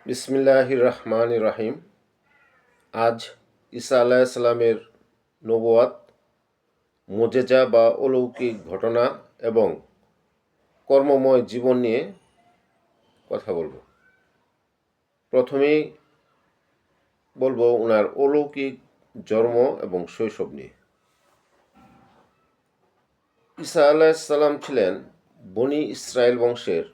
বিসমিল্লাহির রহমানির রহিম। আজ ঈসা আলাইসাল্লামের নবুয়াত, মুজেজা বা অলৌকিক ঘটনা এবং কর্মময় জীবন নিয়ে কথা বলবো। প্রথমেই বলবো ওনার অলৌকিক জন্ম এবং শৈশব নিয়ে। ঈসা আলাইসাল্লাম ছিলেন বনি ইসরায়েল বংশের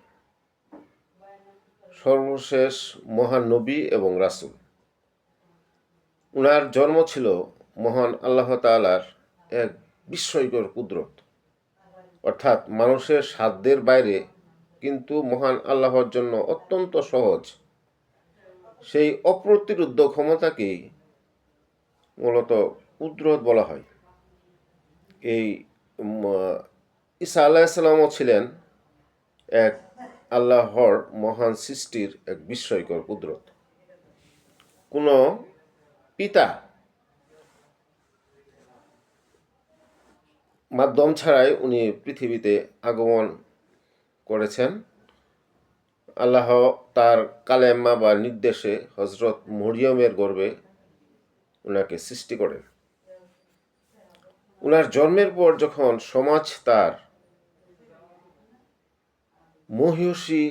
সর্বশেষ মহান নবী এবং রাসূল। উনার জন্ম ছিল মহান আল্লাহ তাআলার এক বিস্ময়কর কুদরত, অর্থাৎ মানুষের সাধ্যের বাইরে কিন্তু মহান আল্লাহর জন্য অত্যন্ত সহজ। সেই অপ্রতিরোধ্য ক্ষমতাকেই মূলত কুদরত বলা হয়। এই ঈসা আলাইসাল্লামও ছিলেন এক আল্লাহর মহান সৃষ্টির এক বিস্ময়কর কুদরত। কোনো পিতা মাধ্যম ছাড়াই উনি পৃথিবীতে আগমন করেছেন। আল্লাহ তার কালেমা বা নির্দেশে হজরত মরিয়মের গর্ভে উনাকে সৃষ্টি করেন। উনার জন্মের পর যখন সমাজ তার মহিষী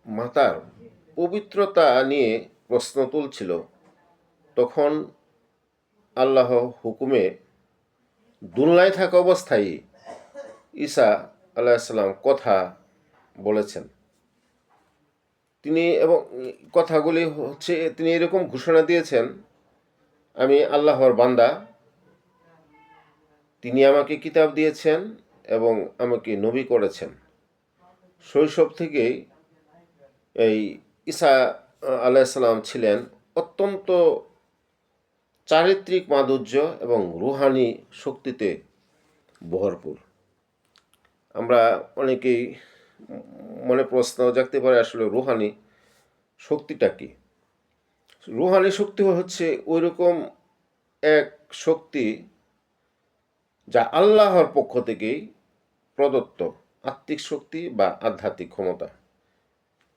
মাতার পবিত্রতা নিয়ে প্রশ্ন তুলছিল, তখন আল্লাহ হুকুমে দুলনায় থাকা অবস্থায় ঈসা আলাইসাল্লাম কথা বলেছেন। তিনি এবং কথাগুলি হচ্ছে, তিনি এরকম ঘোষণা দিয়েছেন, আমি আল্লাহর বান্দা, তিনি আমাকে কিতাব দিয়েছেন এবং আমাকে নবী করেছেন। শৈশব থেকেই এই ঈসা আলাইসাল্লাম ছিলেন অত্যন্ত চারিত্রিক মাধুর্য এবং রুহানি শক্তিতে ভরপুর। আমরা অনেকেই মনে প্রশ্ন জাগতে পারে, আসলে রুহানি শক্তিটা কি? রুহানি শক্তি হচ্ছে ওই রকম এক শক্তি যা আল্লাহর পক্ষ থেকেই প্রদত্ত আত্মিক শক্তি বা আধ্যাত্মিক ক্ষমতা।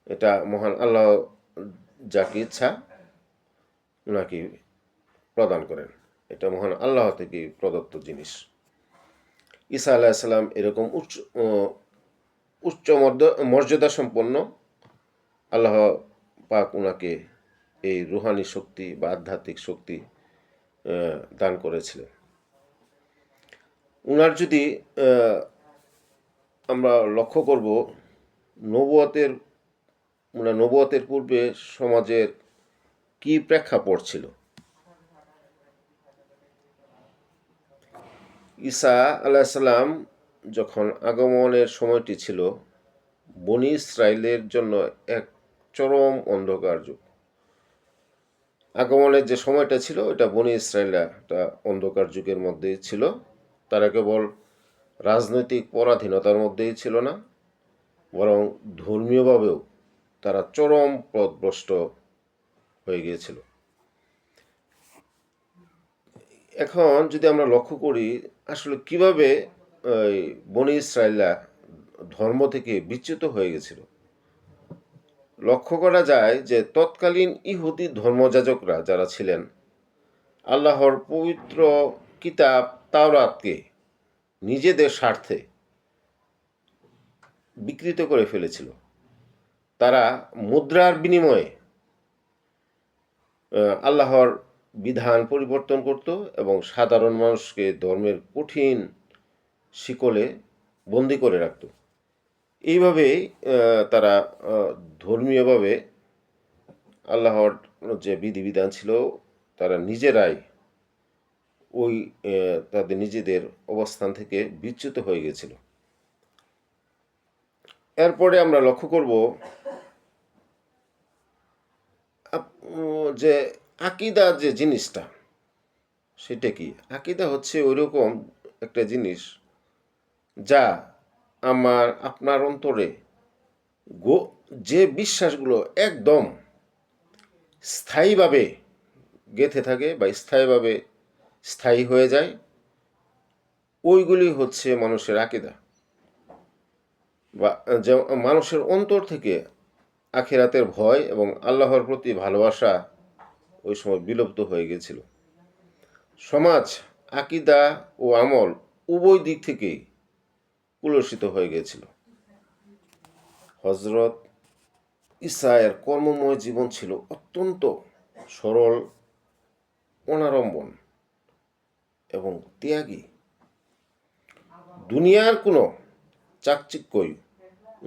এটা মহান আল্লাহ যাকে ইচ্ছা ওনাকে প্রদান করেন। এটা মহান আল্লাহ থেকে প্রদত্ত জিনিস। ঈসা আলাইসাল্লাম এরকম উচ্চ মর্যাদা সম্পন্ন। আল্লাহ পাক ওনাকে এই রুহানি শক্তি বা আধ্যাত্মিক শক্তি দান করেছিলেন। উনার যদি আমরা লক্ষ্য করব, নবুয়তের পূর্বে সমাজের কি প্রেক্ষাপট ছিল। ঈসা আলাইসাল্লাম যখন আগমনের সময়টি ছিল বনি ইসরায়েলের জন্য এক চরম অন্ধকার যুগ। আগমনের যে সময়টা ছিল এটা বনি ইসরায়েলরা একটা অন্ধকার যুগের মধ্যেই ছিল। তারা কেবল রাজনৈতিক পরাধীনতার মধ্যেই ছিল না, বরং ধর্মীয়ভাবেও তারা চরম পথভ্রষ্ট হয়ে গিয়েছিল। এখন যদি আমরা লক্ষ্য করি আসলে কিভাবে বনি ইসরায়েলরা ধর্ম থেকে বিচ্যুত হয়ে গেছিল, লক্ষ্য করা যায় যে তৎকালীন ইহুদি ধর্মযাজকরা যারা ছিলেন আল্লাহর পবিত্র কিতাব তাওরাতকে নিজেদের স্বার্থে বিকৃত করে ফেলেছিল। তারা মুদ্রার বিনিময়ে আল্লাহর বিধান পরিবর্তন করত এবং সাধারণ মানুষকে ধর্মের কঠিন শিকলে বন্দি করে রাখত। এইভাবেই তারা ধর্মীয়ভাবে আল্লাহর যে বিধিবিধান ছিল তারা নিজেরাই ওই তাদের নিজেদের অবস্থান থেকে বিচ্যুত হয়ে গেছিল। এরপরে আমরা লক্ষ্য করব যে আকীদা যে জিনিসটা, সেটা কি? আকীদা হচ্ছে ওইরকম একটা জিনিস যা আপনার অন্তরে যে বিশ্বাসগুলো একদম স্থায়ীভাবে গেঁথে থাকে বা স্থায়ী হয়ে যায়, ওইগুলি হচ্ছে মানুষের আকীদা। বা যে মানুষের অন্তর থেকে আখিরাতের ভয় এবং আল্লাহর প্রতি ভালোবাসা ওই সময় বিলুপ্ত হয়ে গেছিল। সমাজ, আকীদা ও আমল উভয় দিক থেকেই কুলসিত হয়ে গেছিল। হযরত ঈসা এর কর্মময় জীবন ছিল অত্যন্ত সরল, অনাড়ম্বর এবং ত্যাগী। দুনিয়ার কোনো চাকচিক্যই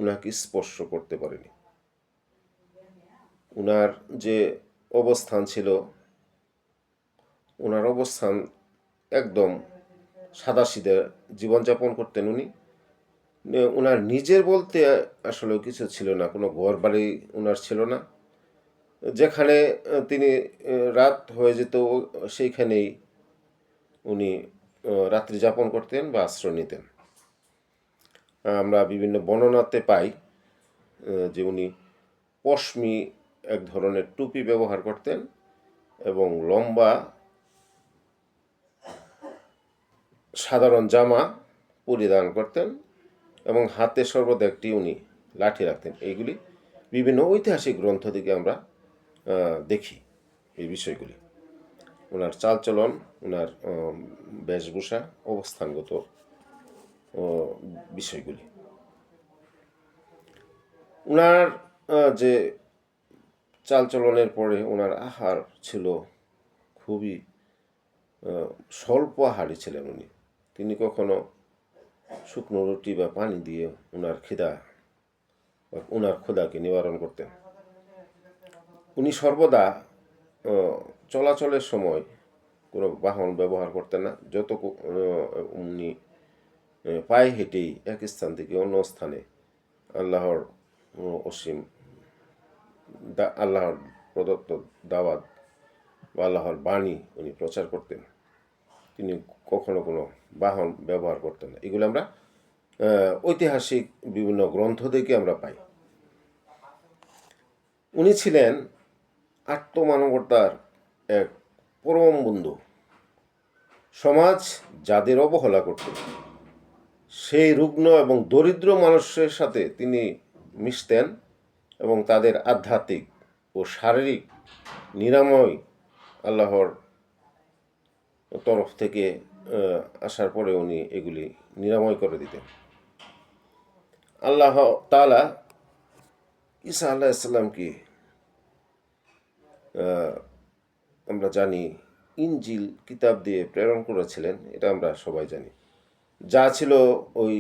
উনাকে স্পর্শ করতে পারেনি। উনার যে অবস্থান ছিল, উনার অবস্থান একদম সাদাসিধে জীবনযাপন করতেন উনি। উনার নিজের বলতে আসলে কিছু ছিল না, কোনো ঘর বাড়ি উনার ছিল না। যেখানে তিনি রাত হয়ে যেত সেইখানেই উনি রাত্রি যাপন করতেন বা আশ্রয় নিতেন। আমরা বিভিন্ন বর্ণনাতে পাই যে উনি পশমি এক ধরনের টুপি ব্যবহার করতেন এবং লম্বা সাধারণ জামা পরিধান করতেন এবং হাতে সর্বদা একটি উনি লাঠি রাখতেন। এইগুলি বিভিন্ন ঐতিহাসিক গ্রন্থ থেকে আমরা দেখি এই বিষয়গুলি। ওনার চালচলন, ওনার বেশভূষা, অবস্থানগত বিষয়গুলি। ওনার যে চালচলনের পরে ওনার আহার ছিল খুবই স্বল্প আহারী ছিলেন উনি। তিনি কখনো শুকনো রুটি বা পানি দিয়ে ওনার ক্ষুধাকে নিবারণ করতেন। উনি সর্বদা চলাচলের সময় কোনো বাহন ব্যবহার করতেন না। উনি পায়ে হেঁটেই এক স্থান থেকে অন্য স্থানে আল্লাহর অসীম আল্লাহর প্রদত্ত দাওয়াত বা আল্লাহর বাণী উনি প্রচার করতেন। তিনি কখনো কোনো বাহন ব্যবহার করতেন না। এগুলো আমরা ঐতিহাসিক বিভিন্ন গ্রন্থ থেকে আমরা পাই। উনি ছিলেন আত্মমানবতার এক পরম বন্ধু। সমাজ যাদের অবহেলা করত, সেই রুগ্ন এবং দরিদ্র মানুষের সাথে তিনি মিশতেন এবং তাদের আধ্যাত্মিক ও শারীরিক নিরাময় আল্লাহর তরফ থেকে আসার পরে উনি এগুলি নিরাময় করে দিতেন। আল্লাহ তাআলা ঈসা আলাইহিসসালামকে আমরা জানি ইনজিল কিতাব দিয়ে প্রেরণ করেছিলেন, এটা আমরা সবাই জানি, যা ছিল ওই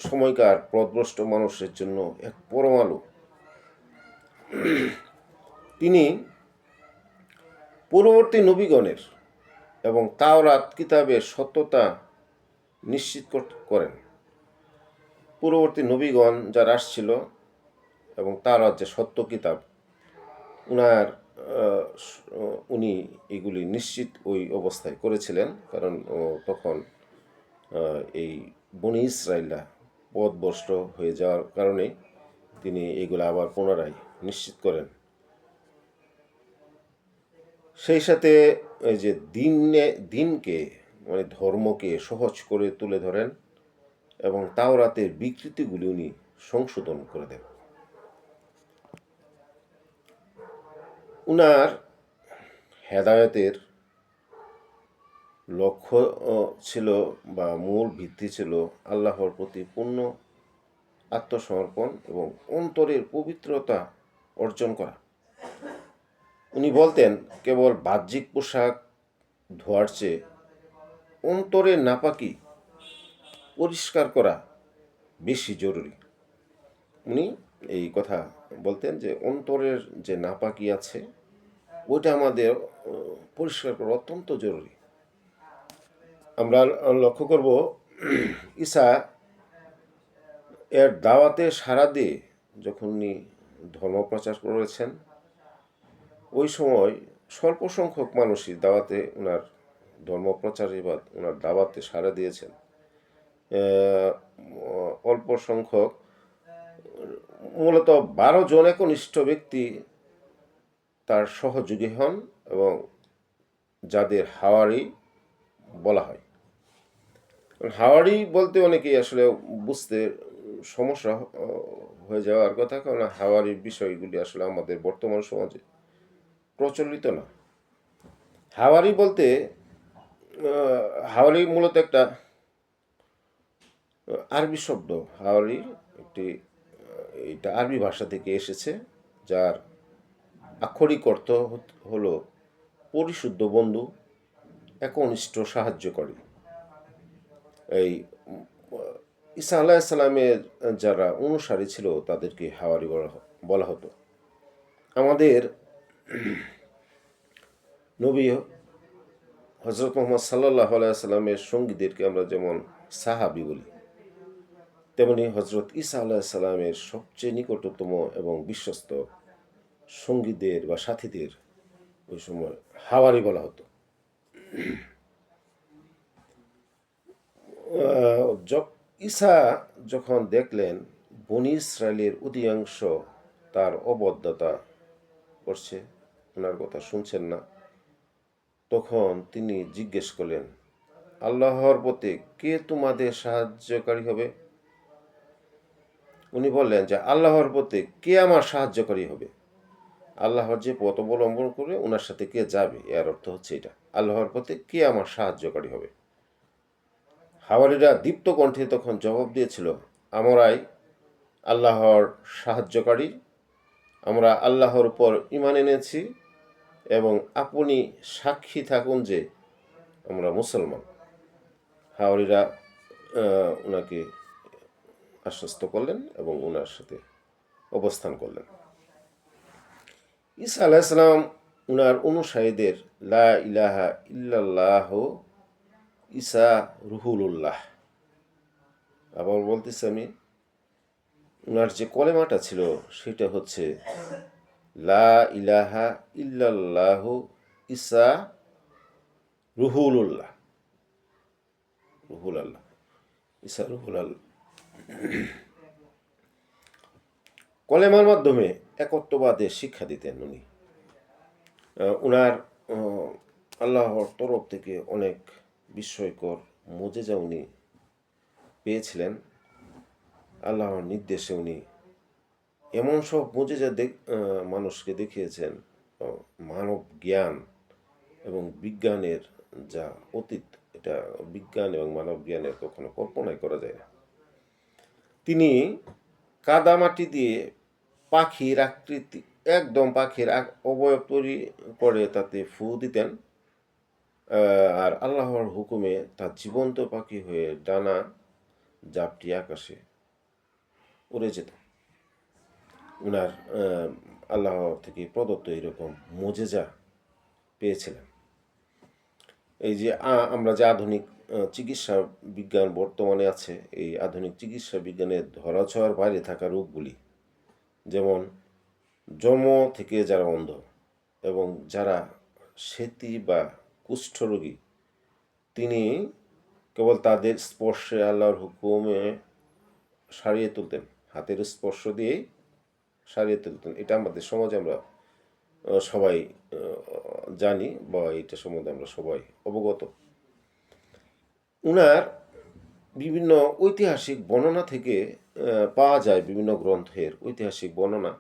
সময়কার পথভ্রষ্ট মানুষের জন্য এক পরম আলো। তিনি পূর্ববর্তী নবীগণের এবং তাওরাত কিতাবের সত্যতা নিশ্চিত করেন। পূর্ববর্তী নবীগণ যারা আসছিল এবং তাওরাত যে সত্য কিতাব, উনি এগুলি নিশ্চিত ওই অবস্থায় করেছিলেন। কারণ তখন এই বনি ইসরাইলরা পথভ্রষ্ট হয়ে যাওয়ার কারণে তিনি এগুলো আবার পুনরায় নিশ্চিত করেন। সেই সাথে এই যে দিনকে মানে ধর্মকে সহজ করে তুলে ধরেন এবং তাওরাতের বিকৃতিগুলি উনি সংশোধন করে দেন। উনার হেদায়েতের লক্ষ্য ছিল বা মূল ভিত্তি ছিল আল্লাহর প্রতি পূর্ণ আত্মসমর্পণ এবং অন্তরের পবিত্রতা অর্জন করা। উনি বলতেন, কেবল বাহ্যিক পোশাক ধোয়ার চেয়ে অন্তরের নাপাকি পরিষ্কার করা বেশি জরুরি। উনি এই কথা বলতেন যে অন্তরের যে নাপাকি আছে ওইটা আমাদের পরিষ্কার করা অত্যন্ত জরুরি। আমরা লক্ষ্য করব ঈসা এর দাওয়াতে সাড়া দিয়ে যখন উনি ধর্ম প্রচার করেছেন, ওই সময় স্বল্প সংখ্যক মানুষই ওনার ধর্ম প্রচারে বা ওনার দাওয়াতে সাড়া দিয়েছেন। অল্প সংখ্যক, মূলত 12 জন একনিষ্ঠ ব্যক্তি তার সহযোগী হন এবং যাদের হাওয়ারি বলা হয়। হাওয়ারি বলতে অনেকেই আসলে বুঝতে সমস্যা হয়ে যাওয়ার কথা, কারণ হাওয়ারির বিষয়গুলি আসলে আমাদের বর্তমান সমাজে প্রচলিত না। হাওয়ারি বলতে হাওয়ারি মূলত একটা আরবি শব্দ। হাওয়ারি একটি এটা আরবি ভাষা থেকে এসেছে, যার আক্ষরিক অর্থ হলো পরিশুদ্ধ বন্ধু, একনিষ্ঠ সাহায্যকারী। এই ঈসা আলাইসাল্লামের যারা অনুসারী ছিল তাদেরকে হাওয়ারি বলা হতো। আমাদের নবী হজরত মোহাম্মদ সাল্লাহ আলাইসাল্লামের সঙ্গীদেরকে আমরা যেমন সাহাবি বলি, তেমনি হজরত ঈসা আলাইসাল্লামের সবচেয়ে নিকটতম এবং বিশ্বস্ত সঙ্গীদের বা সাথীদের ওই সময় হাওয়ারি বলা হতো। ঈসা যখন দেখলেন বনী ইসরায়েলের অধিকাংশ তার অবদ্ধতা করছে, ওনার কথা শুনছেন না, তখন তিনি জিজ্ঞেস করলেন, আল্লাহর পথে কে তোমাদের সাহায্যকারী হবে? উনি বললেন যে আল্লাহর পথে কে আমার সাহায্যকারী হবে? আল্লাহর যে পথ অবলম্বন করে ওনার সাথে কে যাবে, এর অর্থ হচ্ছে এটা, আল্লাহর পথে কে আমার সাহায্যকারী হবে। হাওয়ারিরা দীপ্ত কণ্ঠে তখন জবাব দিয়েছিল, আমরাই আল্লাহর সাহায্যকারী, আমরা আল্লাহর উপর ঈমান এনেছি এবং আপনি সাক্ষী থাকুন যে আমরা মুসলমান। হাওয়ারিরা ওনাকে আশ্বস্ত করলেন এবং ওনার সাথে অবস্থান করলেন। ঈসা আলাইসালাম উনার অনুসারীদের লা ইলাহা ইল্লাল্লাহ ঈসা রুহুল্লাহ, আবার বলতেছি আমি, উনার যে কলেমাটা ছিল সেটা হচ্ছে লা ইলাহা ইল্লাল্লাহ ঈসা রুহুল্লাহ, রুহুল আল্লাহ, ঈসা রুহুল আল্লাহ। কলেমার মাধ্যমে একত্ববাদের শিক্ষা দিতেন উনি। উনার আল্লাহর তরফ থেকে অনেক বিস্ময়কর মুজিজা উনি পেয়েছিলেন। আল্লাহর নির্দেশে উনি এমন সব মুজিজা মানুষকে দেখিয়েছেন, মানব জ্ঞান এবং বিজ্ঞানের যা অতীত, এটা বিজ্ঞান এবং মানব জ্ঞানের কখনো কল্পনাই করা যায় না। তিনি কাদামাটি দিয়ে পাখির আকৃতি, একদম পাখির অবয়ব তৈরি করে তাতে ফু দিতেন, আর আল্লাহর হুকুমে তা জীবন্ত পাখি হয়ে ডানা জাপটি আকাশে উড়ে যেত। উনার আল্লাহ থেকে প্রদত্ত এরকম মুজিজা পেয়েছিলেন। এই যে আমরা যে আধুনিক চিকিৎসা বিজ্ঞান বর্তমানে আছে, এই আধুনিক চিকিৎসা বিজ্ঞানের ধরাছোঁয়ার বাইরে থাকা রোগগুলি, যেমন জন্ম থেকে যারা অন্ধ এবং যারা সেতি বা কুষ্ঠরোগী, তিনি কেবল তাদের স্পর্শে আল্লাহর হুকুমে সারিয়ে তুলতেন, হাতের স্পর্শ দিয়েই সারিয়ে তুলতেন। এটা আমাদের সমাজে আমরা সবাই জানি বা এটা সম্বন্ধে আমরা সবাই অবগত। উনার বিভিন্ন ঐতিহাসিক বর্ণনা থেকে পাওয়া যায়, বিভিন্ন গ্রন্থের ঐতিহাসিক বর্ণনা,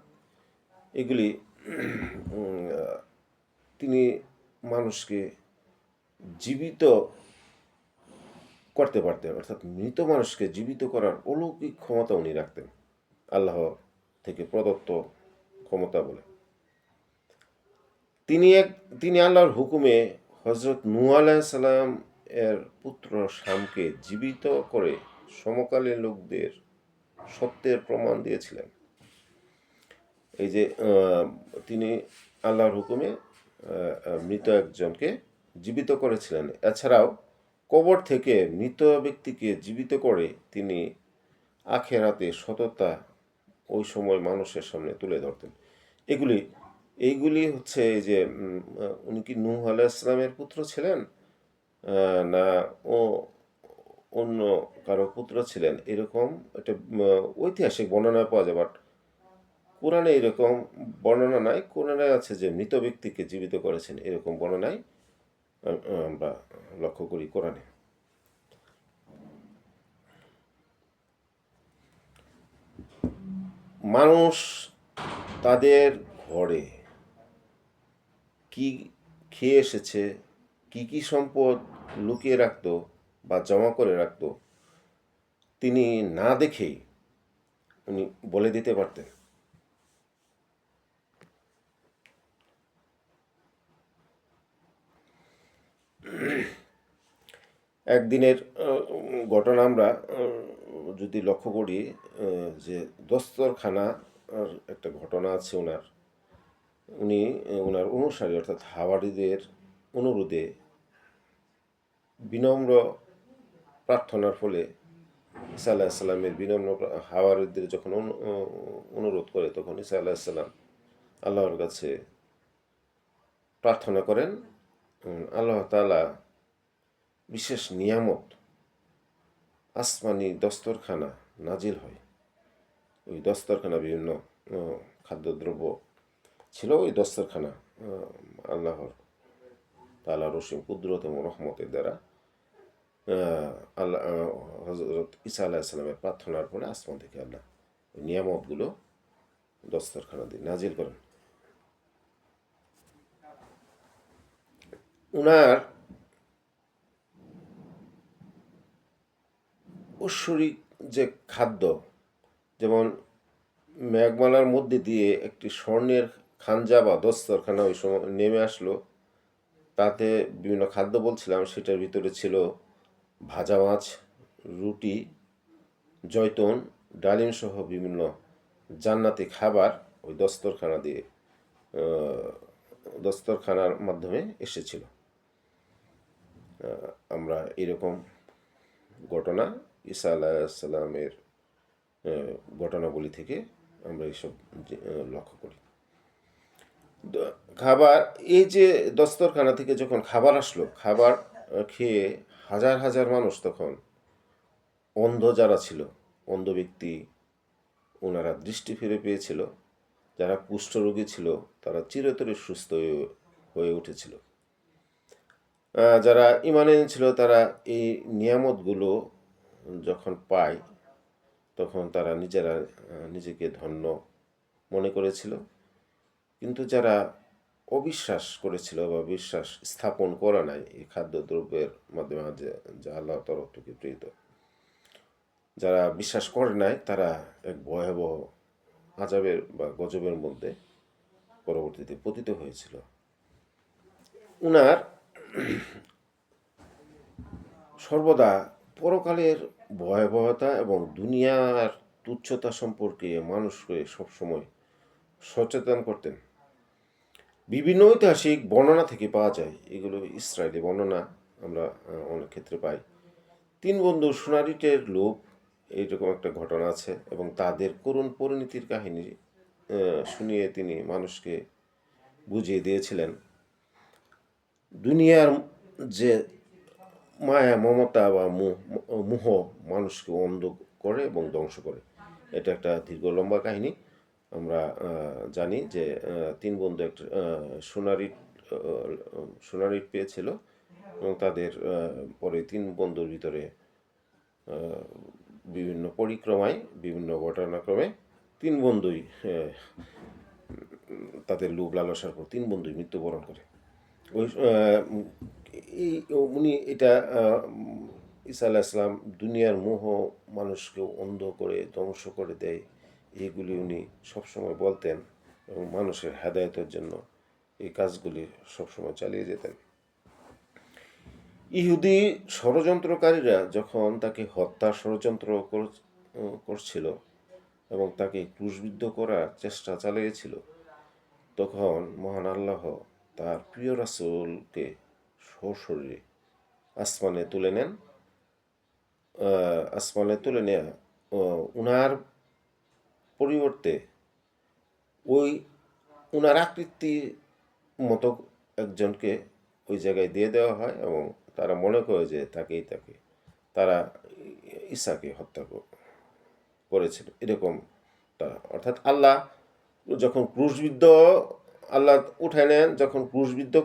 এগুলি তিনি মানুষকে জীবিত করতে পারতেন, অর্থাৎ মৃত মানুষকে জীবিত করার অলৌকিক ক্ষমতা উনি রাখতেন, আল্লাহ থেকে প্রদত্ত ক্ষমতা বলে। তিনি আল্লাহর হুকুমে হজরত নূহ আলাইহিসসালাম এর পুত্র শামকে জীবিত করে সমকালীন লোকদের সত্যের প্রমাণ দিয়েছিলেন। এই যে তিনি আল্লাহর হুকুমে মৃত একজনকে জীবিত করেছিলেন। এছাড়াও কবর থেকে মৃত ব্যক্তিকে জীবিত করে তিনি আখিরাতে সততা ওই সময় মানুষের সামনে তুলে ধরতেন। এইগুলি হচ্ছে এই যে উনি কি নূহ আলাইহিস সালামের পুত্র ছিলেন না অন্য কারো পুত্র ছিলেন, এরকম একটা ঐতিহাসিক বর্ণনা পাওয়া যায়, বাট কোরআনে এরকম বর্ণনা নাই। কোরআনে আছে যে মৃত ব্যক্তিকে জীবিত করেছেন, এরকম বর্ণনায় আমরা লক্ষ্য করি কোরআনে। মানুষ তাদের ঘরে কি খেয়ে এসেছে, কি কি সম্পদ লুকিয়ে রাখতো বা জমা করে রাখতো, তিনি না দেখেই উনি বলে দিতে পারতেন। একদিনের ঘটনা আমরা যদি লক্ষ্য করি, যে দস্তরখানা আর একটা ঘটনা আছে ওনার। উনি ওনার অনুসারী অর্থাৎ হাওয়ারিদের অনুরোধে বিনম্র প্রার্থনার ফলে ঈসা আলাহিসাল্লামের বিনম্র হাওয়ারিদের যখন অনুরোধ করে, তখন ঈসা আলাহিসাল্লাম আল্লাহর কাছে প্রার্থনা করেন। আল্লাহ তাআলা বিশেষ নিয়ামত আসমানি দস্তরখানা নাজিল হয়। ওই দস্তরখানা বিভিন্ন খাদ্যদ্রব্য ছিল। ওই দস্তরখানা আল্লাহর তাআলা রসিম কুদরত এবং রহমতের দ্বারা আল্লাহ হজরত ঈসা আলাহিসাল্লামের প্রার্থনার পরে আসমান থেকে আল্লাহ ওই নিয়ামতগুলো দস্তরখানা দিয়ে নাজিল করেন। উনার ঐশ্বরিক যে খাদ্য, যেমন মেঘমালার মধ্যে দিয়ে একটি স্বর্ণের খাঞ্জা বা দস্তরখানা ওই সময় নেমে আসলো। তাতে বিভিন্ন খাদ্য বলছিলাম, সেটার ভিতরে ছিল ভাজা মাছ, রুটি, জয়তুন, ডালিম সহ বিভিন্ন জান্নাতি খাবার ওই দস্তরখানার মাধ্যমে এসেছিল। আমরা এরকম ঘটনা ঈসা আলাইসাল্লামের ঘটনাবলী থেকে আমরা এইসব লক্ষ্য করি। খাবার, এই যে দস্তরখানা থেকে যখন খাবার আসলো, খাবার খেয়ে হাজার হাজার মানুষ, তখন অন্ধ যারা ছিল, অন্ধ ব্যক্তি, ওনারা দৃষ্টি ফিরে পেয়েছিল। যারা কুষ্ঠরোগী ছিল তারা চিরতরে সুস্থ হয়ে উঠেছিল। যারা ঈমান এনেছিল তারা এই নিয়ামতগুলো যখন পায়, তখন তারা নিজেরা নিজেকে ধন্য মনে করেছিল। কিন্তু যারা অবিশ্বাস করেছিল বা বিশ্বাস স্থাপন করে নাই এই খাদ্যদ্রব্যের মাধ্যমে, যা আল্লাহর তরফ থেকে প্রেরিত, যারা বিশ্বাস করে নাই, তারা এক ভয়াবহ আযাবের বা গজবের মধ্যে পরবর্তীতে পতিত হয়েছিল। উনার সর্বদা পরকালের ভয়াবহতা এবং দুনিয়ার তুচ্ছতা সম্পর্কে মানুষকে সবসময় সচেতন করতেন। বিভিন্ন ঐতিহাসিক বর্ণনা থেকে পাওয়া যায়, এগুলো ইসরায়েলি বর্ণনা আমরা অনেক ক্ষেত্রে পাই। 3 বন্ধু সোনারিটের লোভ, এইরকম একটা ঘটনা আছে, এবং তাদের করুণ পরিণতির কাহিনী শুনিয়ে তিনি মানুষকে বুঝিয়ে দিয়েছিলেন দুনিয়ার যে মায়া, মমতা বা মোহ মানুষকে অন্ধ করে এবং ধ্বংস করে। এটা একটা দীর্ঘ লম্বা কাহিনী। আমরা জানি যে 3 বন্ধু একটা সোনারিট পেয়েছিল, এবং তাদের পরে 3 বন্ধুর ভিতরে বিভিন্ন পরিক্রমায়, বিভিন্ন ঘটনাক্রমে 3 বন্ধুই তাদের লোভ লালসার পর 3 বন্ধুই মৃত্যুবরণ করে। ওই উনি এটা ঈসা আলাইহিস সালাম দুনিয়ার মোহ মানুষকে অন্ধ করে ধ্বংস করে দেয়, এইগুলি উনি সবসময় বলতেন, এবং মানুষের হেদায়েতের জন্য এই কাজগুলি সবসময় চালিয়ে যেতেন। ইহুদি ষড়যন্ত্রকারীরা যখন তাকে হত্যার ষড়যন্ত্র করছিল এবং তাকে ক্রুশবিদ্ধ করার চেষ্টা চালিয়েছিল, তখন মহান আল্লাহ তার প্রিয় রাসূলকে সশরীরে আসমানে তুলে নেন। আসমানে তুলে নেয়া উনার পরিবর্তে ওই উনার আকৃতির মতো একজনকে ওই জায়গায় দিয়ে দেওয়া হয়, এবং তারা মনে করে যে তারা ঈসাকে হত্যা করেছিল। এরকম অর্থাৎ আল্লাহ যখন আল্লাহ উঠায় নেন, যখন ক্রুশবিদ্ধ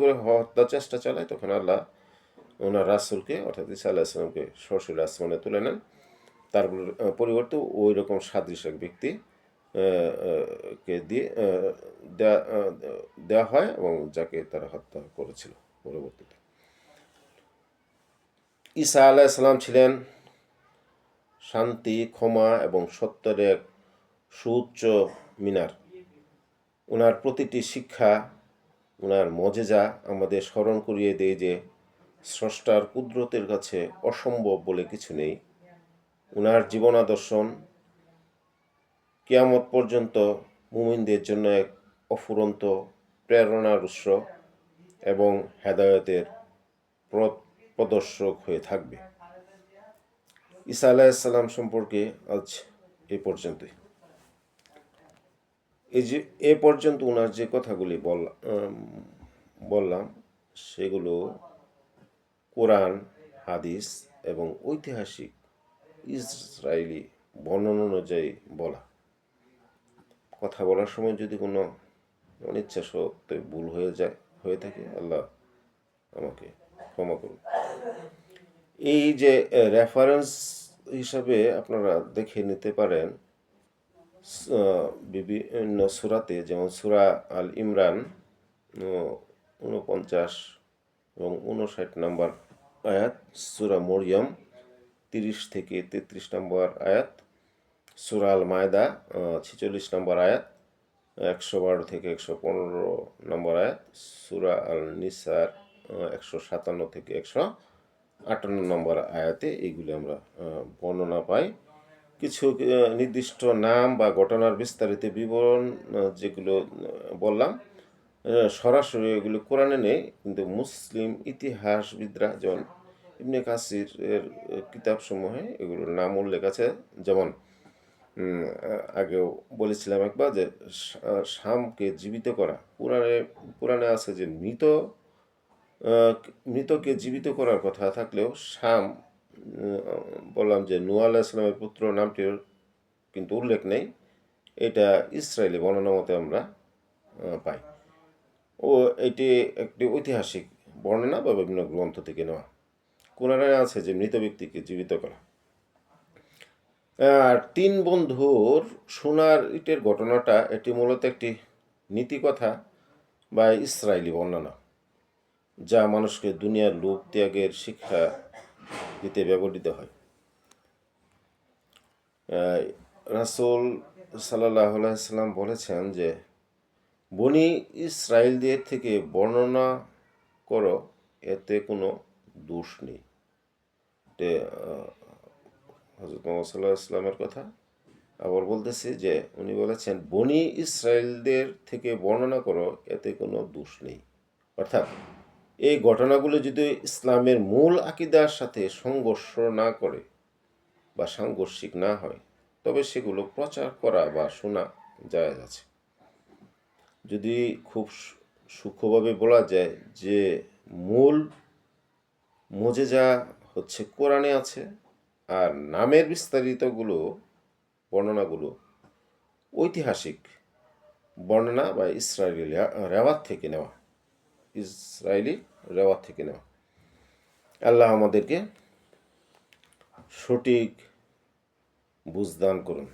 করে হত্যার চেষ্টা চালায়, তখন আল্লাহ ওনার রাসূলকে অর্থাৎ ঈসা আলাইহিস সালামকে সরাসরি আসমানে তুলে নেন। তার পরিবর্তে ওই রকম সাদৃশ এক ব্যক্তি কে দিয়ে দেওয়া হয় এবং যাকে তারা হত্যা করেছিল পরবর্তীতে। ঈসা আলাইহিসসালাম ছিলেন শান্তি, ক্ষমা এবং সত্যের এক সুউচ্চ মিনার। ওনার প্রতিটি শিক্ষা, ওনার মজেজা আমাদের স্মরণ করিয়ে দেয় যে স্রষ্টার কুদরতের কাছে অসম্ভব বলে কিছু নেই। ওনার জীবনাদর্শন কিয়ামত পর্যন্ত মুমিনদের জন্য এক অফুরন্ত প্রেরণার উৎস এবং হেদায়েতের প্রদর্শক হয়ে থাকবে। ঈসা আলাইহিসসালাম সম্পর্কে আজ এ পর্যন্তই। এই যে এ পর্যন্ত ওনার যে কথাগুলি বললাম সেগুলো কোরআন, হাদিস এবং ঐতিহাসিক ইসরায়েলি বর্ণনা অনুযায়ী বলা। কথা বলার সময় যদি কোনো অনিচ্ছা সত্ত্বে ভুল হয়ে থাকে, আল্লাহ আমাকে ক্ষমা করুন। এই যে রেফারেন্স হিসাবে আপনারা দেখে নিতে পারেন বিভিন্ন সূরাতে, যেমন সূরা আল ইমরান 49 এবং 59 নম্বর আয়াত, সূরা মরিয়ম 30 থেকে 33 নম্বর আয়াত, সূরা আল মায়দা 46 নম্বর আয়াত, 112 থেকে 115 নম্বর আয়াত, সূরা আল নিসার 157 থেকে 158 নম্বর আয়াতে এইগুলি আমরা বর্ণনা পাই। কিছু নির্দিষ্ট নাম বা ঘটনার বিস্তারিত বিবরণ যেগুলো বললাম সরাসরি এগুলো কোরআনে নেই, কিন্তু মুসলিম ইতিহাসবিদরা যেমন ইবনে কাসির এর কিতাবসমূহে এগুলোর নাম উল্লেখ আছে। যেমন আগেও বলেছিলাম একবার যে শামকে জীবিত করা, পুরাণে আছে যে মৃতকে জীবিত করার কথা থাকলেও শাম, বললাম যে নূহ আলাইহিস সালামের পুত্র নামটির কিন্তু উল্লেখ নেই। এটা ইসরায়েলি বর্ণনা মতে আমরা পাই। এটি একটি ঐতিহাসিক বর্ণনা বা বিভিন্ন গ্রন্থ থেকে নেওয়া। কোরআনে আছে যে মৃত ব্যক্তিকে জীবিত করা। আর 3 বন্ধুর সোনার ইটের ঘটনাটা, এটি মূলত একটি নীতিকথা বা ইসরায়েলি বর্ণনা, যা মানুষকে দুনিয়ার লোভ ত্যাগের শিক্ষা দিতে ব্যবহৃত হয়। রাসূল সাল্লাল্লাহু আলাইহি সাল্লাম বলেছেন যে বনি ইসরায়েলদের থেকে বর্ণনা করো, এতে কোনো দোষ নেই। হযরত মুহাম্মদ সাল্লাল্লাহু আলাইহি সাল্লামের কথা আবার বলতেছি যে উনি বলেছেন বনি ইসরায়েলদের থেকে বর্ণনা করো, এতে কোনো দোষ নেই। অর্থাৎ এই ঘটনাগুলো যদি ইসলামের মূল আকীদার সাথে সংঘর্ষ না করে বা সাংঘর্ষিক না হয়, তবে সেগুলো প্রচার করা বা শোনা জায়েজ আছে। যদি খুব সূক্ষ্মভাবে বলা যায় যে মূল মুজিজা হচ্ছে কোরআনে আছে, আর নামের বিস্তারিতগুলো বর্ণনাগুলো ঐতিহাসিক বর্ণনা বা ইসরায়েলি রেওয়াত থেকে নেওয়া। আল্লাহ আমাদেরকে সঠিক বুঝদান করুন।